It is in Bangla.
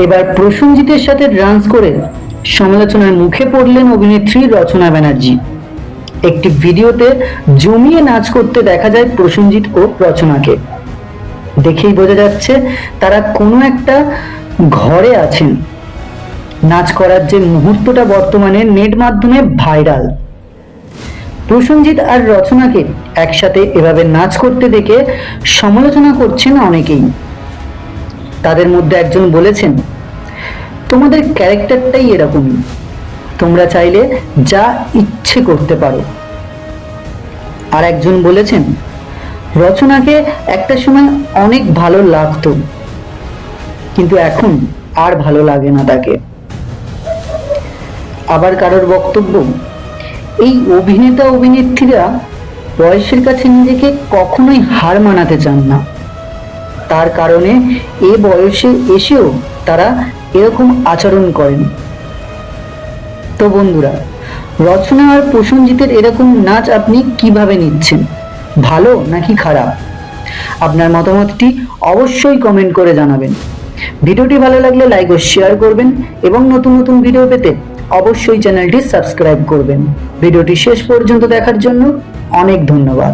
এবার প্রসেনজিতের সাথে ডান্স করে সমালোচনার মুখে পড়লেন অভিনেত্রী রচনা ব্যানার্জি। একটি ভিডিওতে জমিয়ে নাচ করতে দেখা যায় প্রসেনজিৎ ও রচনাকে। দেখেই বোঝা যাচ্ছে তারা কোনো একটা ঘরে আছেন। নাচ করার যে মুহূর্তটা বর্তমানে নেট মাধ্যমে ভাইরাল। প্রসেনজিৎ আর রচনাকে একসাথে এভাবে নাচ করতে দেখে সমালোচনা করছেন অনেকেই। তাদের মধ্যে একজন বলেছেন, তোমাদের ক্যারেক্টারটাই এরকমই, তোমরা চাইলে যা ইচ্ছে করতে পারো। আর একজন বলেছেন, রচনাকে একটা সময় অনেক ভালো লাগতো, কিন্তু এখন আর ভালো লাগে না তাকে। আবার কারোর বক্তব্য, এই অভিনেতা অভিনেত্রীরা বয়সের কাছে নিজেকে কখনোই হার মানাতে চান না, তার কারণে এ বয়সে এসেও তারা এরকম আচরণ করেন। তো বন্ধুরা, রচনা আর প্রসেনজিতের এরকম নাচ আপনি কিভাবে নিচ্ছেন? ভালো নাকি খারাপ? আপনার মতামতটি অবশ্যই কমেন্ট করে জানাবেন। ভিডিওটি ভালো লাগলে লাইক ও শেয়ার করবেন এবং নতুন নতুন ভিডিও পেতে অবশ্যই চ্যানেলটি সাবস্ক্রাইব করবেন। ভিডিওটি শেষ পর্যন্ত দেখার জন্য অনেক ধন্যবাদ।